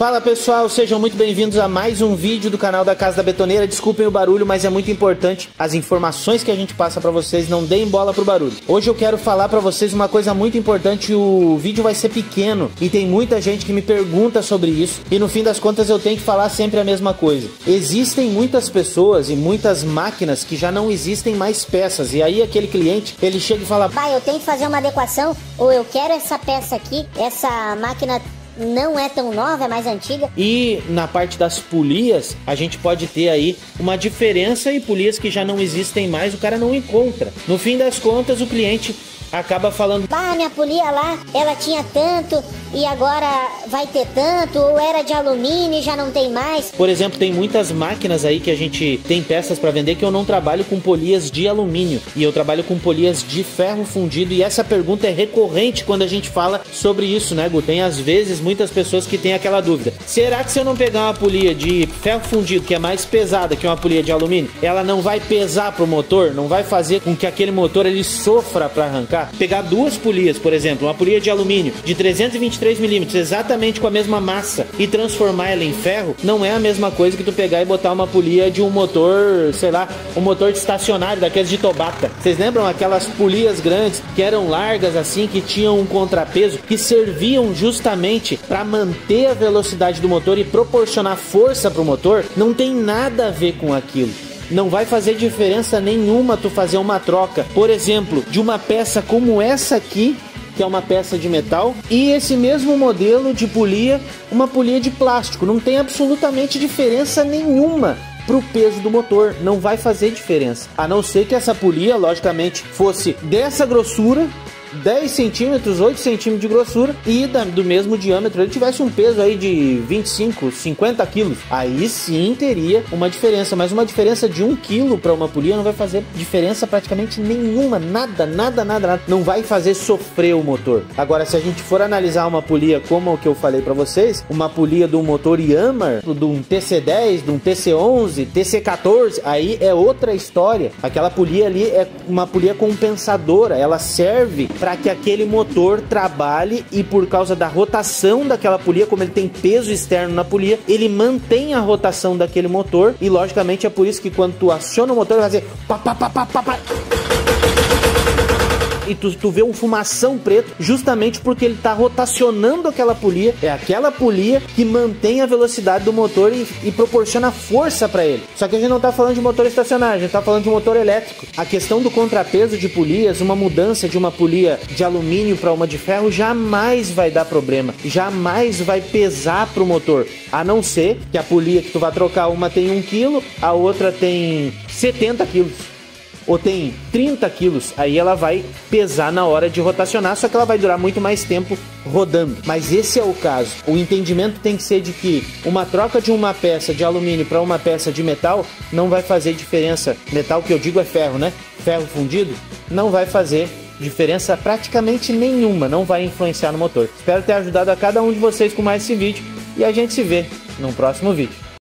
Fala pessoal, sejam muito bem-vindos a mais um vídeo do canal da Casa da Betoneira. Desculpem o barulho, mas é muito importante as informações que a gente passa pra vocês, não deem bola pro barulho. Hoje eu quero falar pra vocês uma coisa muito importante. O vídeo vai ser pequeno e tem muita gente que me pergunta sobre isso, e no fim das contas eu tenho que falar sempre a mesma coisa. Existem muitas pessoas e muitas máquinas que já não existem mais peças, e aí aquele cliente, ele chega e fala: pai, eu tenho que fazer uma adequação, ou eu quero essa peça aqui, essa máquina não é tão nova, é mais antiga. E na parte das polias, a gente pode ter aí uma diferença, e polias que já não existem mais, o cara não encontra. No fim das contas, o cliente acaba falando: bah, minha polia lá, ela tinha tanto e agora vai ter tanto, ou era de alumínio e já não tem mais. Por exemplo, tem muitas máquinas aí que a gente tem peças para vender que eu não trabalho com polias de alumínio, e eu trabalho com polias de ferro fundido, e essa pergunta é recorrente quando a gente fala sobre isso, né, Gu? Tem às vezes muitas pessoas que têm aquela dúvida: será que se eu não pegar uma polia de ferro fundido, que é mais pesada que uma polia de alumínio, ela não vai pesar pro motor? Não vai fazer com que aquele motor ele sofra para arrancar? Pegar duas polias, por exemplo, uma polia de alumínio de 323 milímetros, exatamente com a mesma massa, e transformar ela em ferro, não é a mesma coisa que tu pegar e botar uma polia de um motor, sei lá, um motor de estacionário, daqueles de Tobata. Vocês lembram aquelas polias grandes que eram largas assim, que tinham um contrapeso, que serviam justamente para manter a velocidade do motor e proporcionar força pro motor? Não tem nada a ver com aquilo. Não vai fazer diferença nenhuma tu fazer uma troca, por exemplo, de uma peça como essa aqui, que é uma peça de metal, e esse mesmo modelo de polia, uma polia de plástico. Não tem absolutamente diferença nenhuma pro peso do motor, não vai fazer diferença. A não ser que essa polia, logicamente, fosse dessa grossura, 10 centímetros, 8 centímetros de grossura, e do mesmo diâmetro, ele tivesse um peso aí de 25, 50 quilos. Aí sim teria uma diferença, mas uma diferença de 1 quilo para uma polia não vai fazer diferença praticamente nenhuma, nada. Não vai fazer sofrer o motor. Agora, se a gente for analisar uma polia como o que eu falei para vocês, uma polia do motor Yanmar, de um TC10, de um TC11, TC14, aí é outra história. Aquela polia ali é uma polia compensadora, ela serve para que aquele motor trabalhe, e por causa da rotação daquela polia, como ele tem peso externo na polia, ele mantém a rotação daquele motor, e logicamente é por isso que quando tu aciona o motor, ele vai fazer pá, pá, pá, pá, pá, pá, e tu vê um fumação preto, justamente porque ele tá rotacionando aquela polia. É aquela polia que mantém a velocidade do motor e proporciona força para ele. Só que a gente não tá falando de motor estacionário, a gente tá falando de motor elétrico. A questão do contrapeso de polias, uma mudança de uma polia de alumínio para uma de ferro, jamais vai dar problema, jamais vai pesar pro motor, a não ser que a polia que tu vai trocar, uma tem 1 kg, a outra tem 70 quilos, ou tem 30 quilos, aí ela vai pesar na hora de rotacionar, só que ela vai durar muito mais tempo rodando. Mas esse é o caso. O entendimento tem que ser de que uma troca de uma peça de alumínio para uma peça de metal não vai fazer diferença. Metal que eu digo é ferro, né? Ferro fundido não vai fazer diferença praticamente nenhuma, não vai influenciar no motor. Espero ter ajudado a cada um de vocês com mais esse vídeo, e a gente se vê no próximo vídeo.